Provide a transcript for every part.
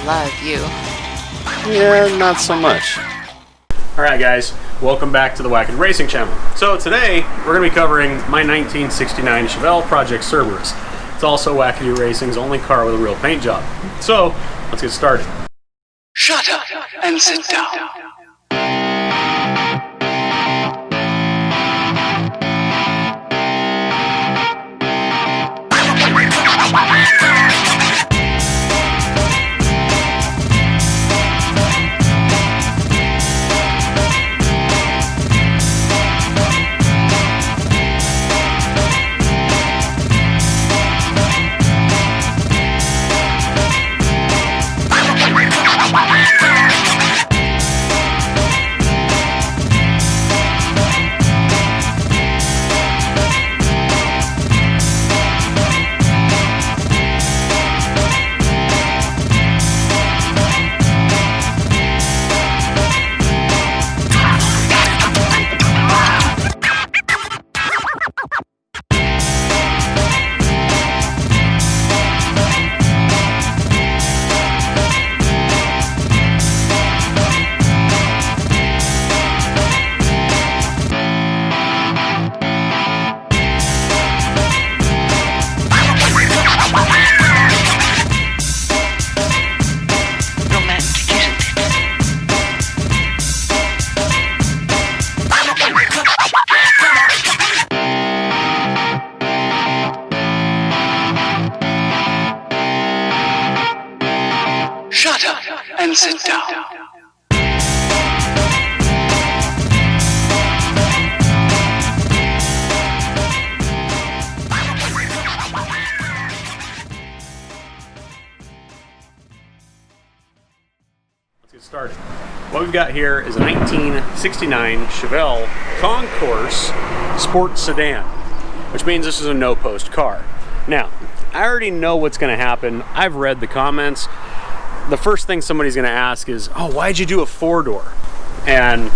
love you. Yeah, not so much. Alright guys, welcome back to the Wacked Racing channel. So today, we're going to be covering my 1969 Chevelle Project Cerberus. It's also Wackadoo Racing's only car with a real paint job. So, let's get started. Shut up and sit down. Shut up and sit down. Let's get started. What we've got here is a 1969 Chevelle Concours Sport Sedan, which means this is a no-post car. Now, I already know what's going to happen. I've read the comments. The first thing somebody's going to ask is, oh, why'd you do a four-door? And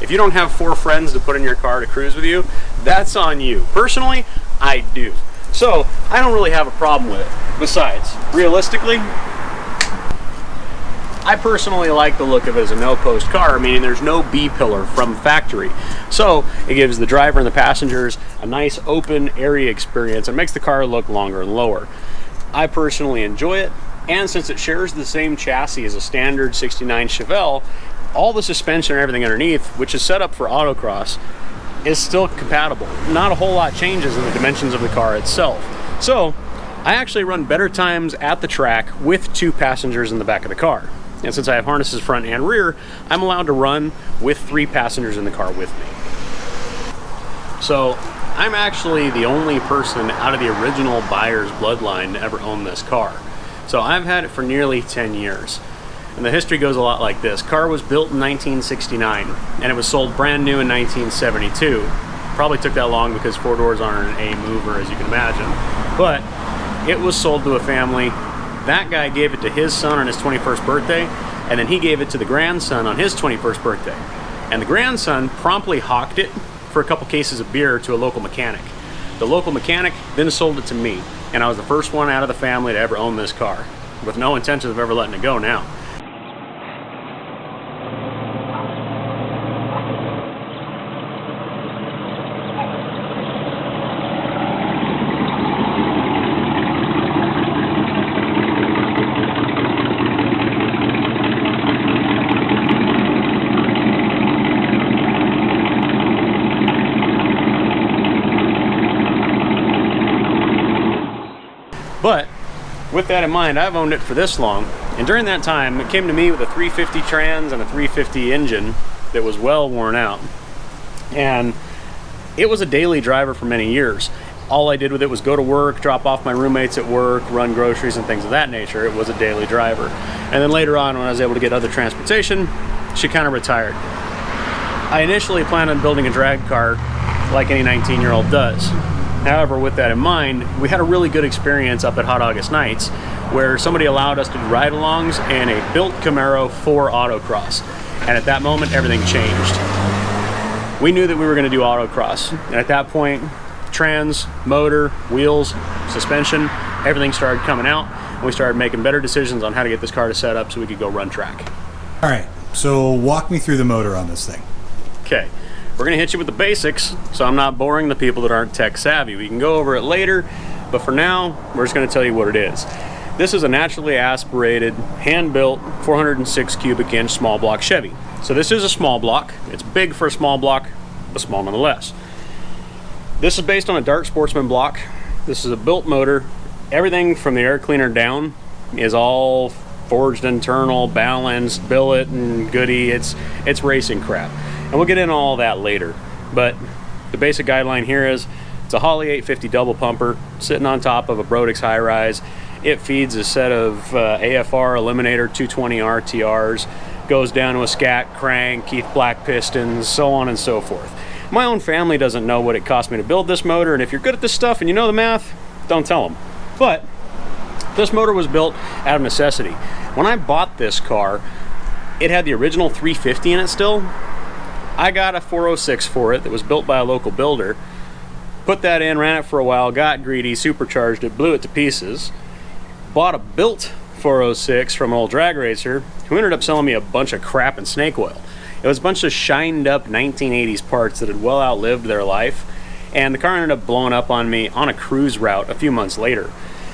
if you don't have four friends to put in your car to cruise with you, that's on you. Personally, I do. So, I don't really have a problem with it. Besides, realistically, I personally like the look of it as a no-post car, meaning there's no B-pillar from factory. So, it gives the driver and the passengers a nice open area experience and makes the car look longer and lower. I personally enjoy it. And since it shares the same chassis as a standard 69 Chevelle, all the suspension and everything underneath, which is set up for autocross, is still compatible. Not a whole lot changes in the dimensions of the car itself. So, I actually run better times at the track with two passengers in the back of the car. And since I have harnesses front and rear, I'm allowed to run with three passengers in the car with me. So, I'm actually the only person out of the original buyer's bloodline to ever own this car. So I've had it for nearly 10 years. And the history goes a lot like this. Car was built in 1969, and it was sold brand new in 1972. Probably took that long because four doors aren't a mover, as you can imagine. But it was sold to a family. That guy gave it to his son on his 21st birthday, and then he gave it to the grandson on his 21st birthday. And the grandson promptly hawked it for a couple cases of beer to a local mechanic. The local mechanic then sold it to me. And I was the first one out of the family to ever own this car, with no intention of ever letting it go now. But with that in mind, I've owned it for this long, and during that time, it came to me with a 350 trans and a 350 engine that was well worn out. And it was a daily driver for many years. All I did with it was go to work, drop off my roommates at work, run groceries and things of that nature. It was a daily driver. And then later on, when I was able to get other transportation, she kind of retired. I initially planned on building a drag car like any 19-year-old does. However, with that in mind, we had a really good experience up at Hot August Nights where somebody allowed us to do ride-alongs in a built Camaro for autocross. And at that moment, everything changed. We knew that we were going to do autocross. And at that point, trans, motor, wheels, suspension, everything started coming out. and we started making better decisions on how to get this car to set up so we could go run track. All right, so walk me through the motor on this thing. Okay, we're gonna hit you with the basics, so I'm not boring the people that aren't tech savvy. We can go over it later, but for now, we're just gonna tell you what it is. This is a naturally aspirated, hand-built, 406 cubic inch small block Chevy. So this is a small block. It's big for a small block, but small nonetheless. This is based on a Dart Sportsman block. This is a built motor. Everything from the air cleaner down is all forged internal, balanced, billet, and goody. It's racing crap. And we'll get into all that later. But the basic guideline here is it's a Holley 850 double pumper sitting on top of a Brodix high-rise. It feeds a set of AFR Eliminator 220 RTRs, goes down to a scat crank, Keith Black pistons, so on and so forth. My own family doesn't know what it cost me to build this motor, and if you're good at this stuff and you know the math, don't tell them. But this motor was built out of necessity. When I bought this car, it had the original 350 in it still. I got a 406 for it that was built by a local builder, put that in, ran it for a while, got greedy, supercharged it, blew it to pieces, bought a built 406 from an old drag racer who ended up selling me a bunch of crap and snake oil. It was a bunch of shined up 1980s parts that had well outlived their life, and the car ended up blowing up on me on a cruise route a few months later.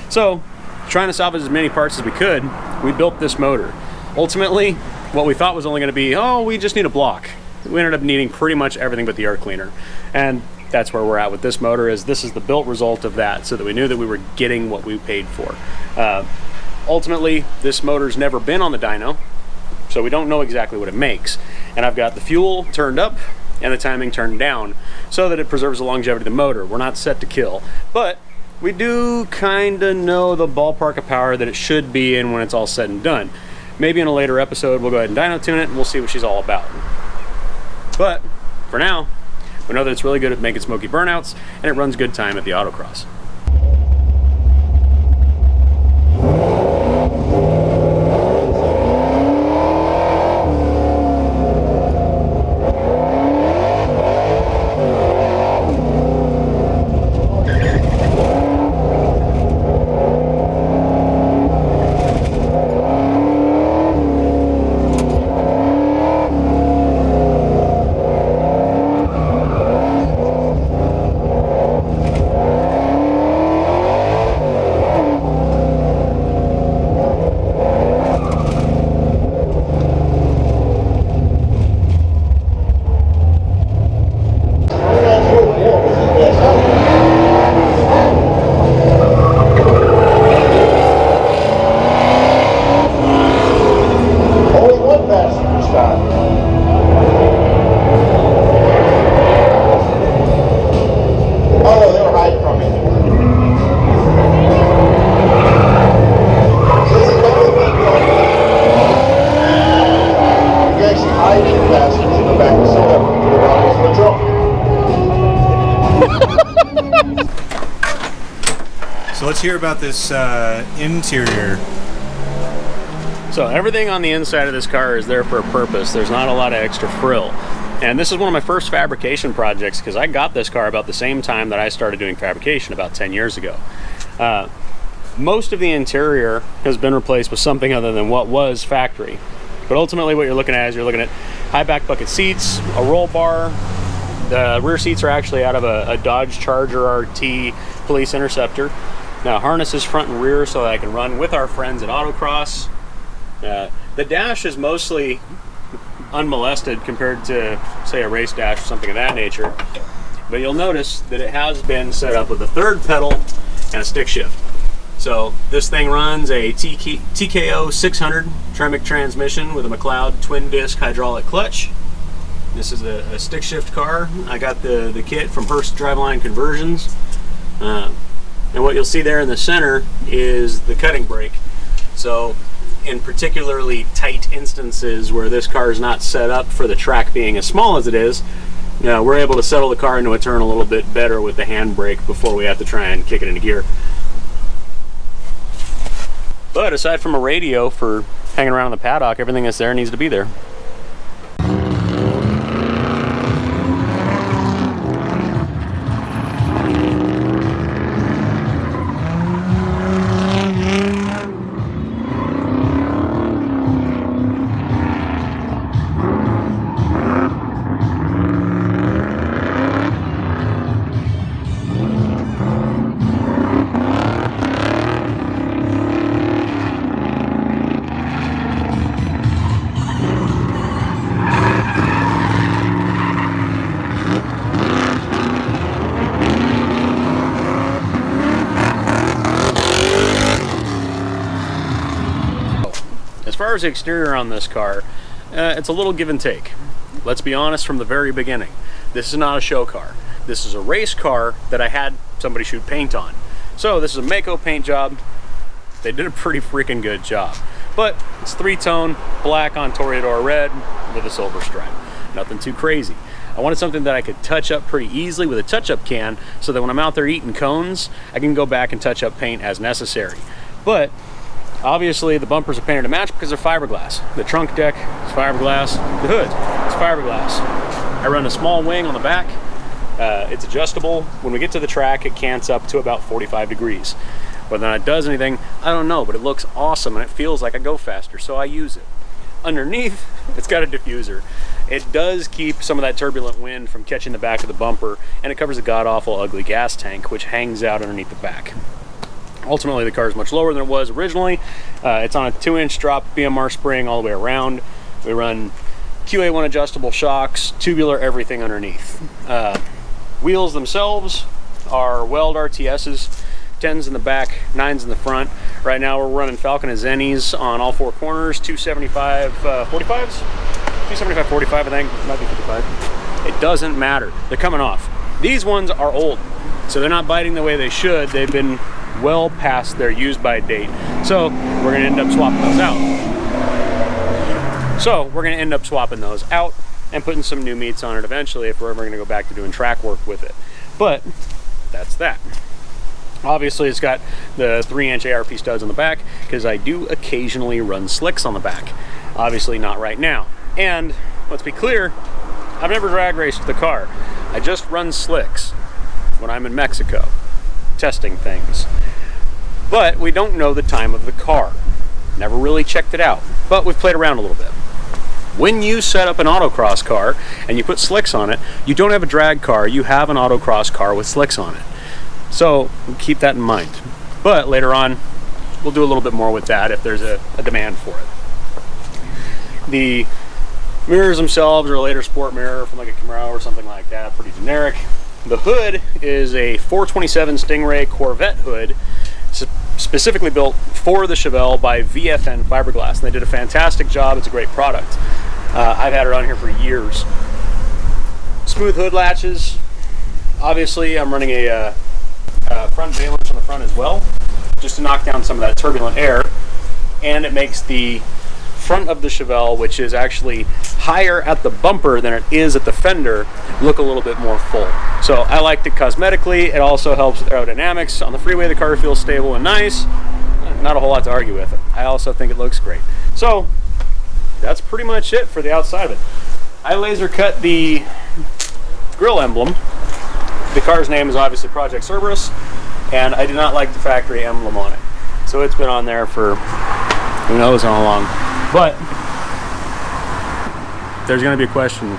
So, trying to salvage as many parts as we could, we built this motor. Ultimately, what we thought was only going to be, oh, we just need a block. We ended up needing pretty much everything but the air cleaner. And that's where we're at with this motor, is this is the built result of that, so that we knew that we were getting what we paid for. Ultimately, this motor's never been on the dyno, so we don't know exactly what it makes. And I've got the fuel turned up and the timing turned down so that it preserves the longevity of the motor. We're not set to kill, but we do kind of know the ballpark of power that it should be in when it's all said and done. Maybe in a later episode we'll go ahead and dyno tune it and we'll see what she's all about. But for now, we know that it's really good at making smoky burnouts and it runs good time at the autocross. So let's hear about this interior. So everything on the inside of this car is there for a purpose. There's not a lot of extra frill. And this is one of my first fabrication projects because I got this car about the same time that I started doing fabrication about 10 years ago. Most of the interior has been replaced with something other than what was factory. But ultimately what you're looking at is you're looking at high back bucket seats, a roll bar. The rear seats are actually out of a Dodge Charger RT Police Interceptor. Now harnesses front and rear so that I can run with our friends at autocross. The dash is mostly unmolested compared to, say, a race dash or something of that nature. But you'll notice that it has been set up with a third pedal and a stick shift. So this thing runs a TKO 600 Tremec transmission with a McLeod twin disc hydraulic clutch. This is a stick shift car. I got the kit from Hurst Driveline Conversions. And what you'll see there in the center is the cutting brake. So in particularly tight instances where this car is not set up for the track being as small as it is, we're able to settle the car into a turn a little bit better with the handbrake before we have to try and kick it into gear. But aside from a radio for hanging around in the paddock, everything that's there needs to be there. far as the exterior on this car, it's a little give and take. Let's be honest from the very beginning. This is not a show car. This is a race car that I had somebody shoot paint on. So this is a Mako Paint job. They did a pretty freaking good job. But it's 3-tone, black on Toreador red with a silver stripe. Nothing too crazy. I wanted something that I could touch up pretty easily with a touch-up can so that when I'm out there eating cones, I can go back and touch up paint as necessary. But obviously the bumpers are painted to match because they're fiberglass. The trunk deck is fiberglass. The hood is fiberglass. I run a small wing on the back. It's adjustable. When we get to the track, it cants up to about 45 degrees. Whether or not it does anything, I don't know, but it looks awesome and it feels like I go faster, so I use it. Underneath, it's got a diffuser. It does keep some of that turbulent wind from catching the back of the bumper, and it covers a god-awful ugly gas tank, which hangs out underneath the back. Ultimately, the car is much lower than it was originally. It's on a 2-inch drop BMR spring all the way around. We run QA1 adjustable shocks, tubular, everything underneath. Wheels themselves are Weld RTSs, 10s in the back, 9s in the front. Right now we're running Falcon Zennies on all 4 corners, 275 45s? 275 45, I think, might be 55. It doesn't matter, they're coming off. These ones are old, so they're not biting the way they should. They've been well past their use by date. So we're gonna end up swapping those out. And putting some new meats on it eventually if we're ever gonna go back to doing track work with it. But that's that. Obviously it's got the 3-inch ARP studs on the back because I do occasionally run slicks on the back. Obviously not right now. And let's be clear, I've never drag raced the car. I just run slicks when I'm in Mexico, testing things. But we don't know the time of the car. Never really checked it out, but we've played around a little bit. When you set up an autocross car and you put slicks on it, you don't have a drag car, you have an autocross car with slicks on it. So keep that in mind. But later on, we'll do a little bit more with that if there's a demand for it. The mirrors themselves are a later sport mirror from like a Camaro or something like that, pretty generic. The hood is a 427 Stingray Corvette hood, specifically built for the Chevelle by VFN Fiberglass, and they did a fantastic job. It's a great product. I've had it on here for years. Smooth hood latches. Obviously, I'm running a front valence on the front as well, just to knock down some of that turbulent air, and it makes the front of the Chevelle, which is actually higher at the bumper than it is at the fender, look a little bit more full. So I liked it cosmetically. It also helps with aerodynamics. On the freeway, the car feels stable and nice. Not a whole lot to argue with. I also think it looks great. So that's pretty much it for the outside of it. I laser cut the grill emblem. The car's name is obviously Project Cerberus, and I did not like the factory emblem on it. So it's been on there for who knows how long. But there's going to be a question,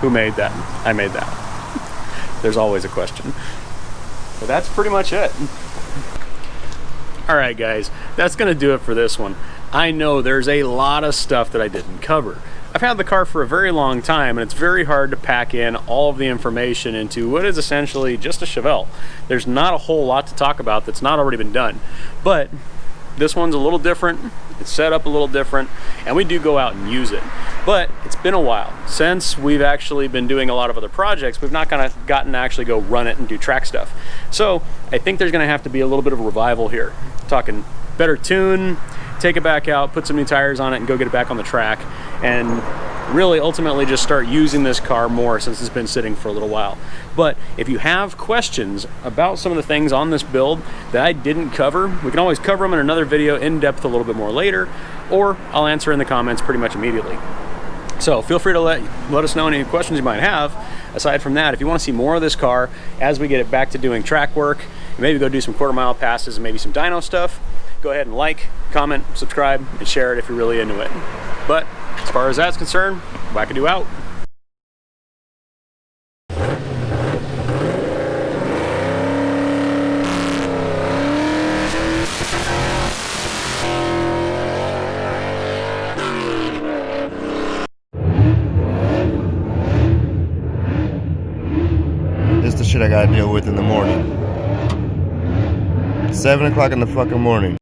who made that? I made that. There's always a question. But that's pretty much it. Alright guys, that's going to do it for this one. I know there's a lot of stuff that I didn't cover. I've had the car for a very long time, and it's very hard to pack in all of the information into what is essentially just a Chevelle. There's not a whole lot to talk about that's not already been done. But this one's a little different, it's set up a little different, and we do go out and use it. But it's been a while since we've actually been doing a lot of other projects. We've not gotten to actually go run it and do track stuff. So I think there's gonna have to be a little bit of a revival here. Talking better tune, take it back out, put some new tires on it, and go get it back on the track, and really ultimately just start using this car more since it's been sitting for a little while. But if you have questions about some of the things on this build that I didn't cover, we can always cover them in another video in depth a little bit more later, or I'll answer in the comments pretty much immediately. So feel free to let us know any questions you might have. Aside from that, if you want to see more of this car as we get it back to doing track work, maybe go do some quarter-mile passes and maybe some dyno stuff, go ahead and like, comment, subscribe, and share it if you're really into it. But as far as that's concerned, Wackadoo out. This is the shit I gotta deal with in the morning. 7 o'clock in the fucking morning.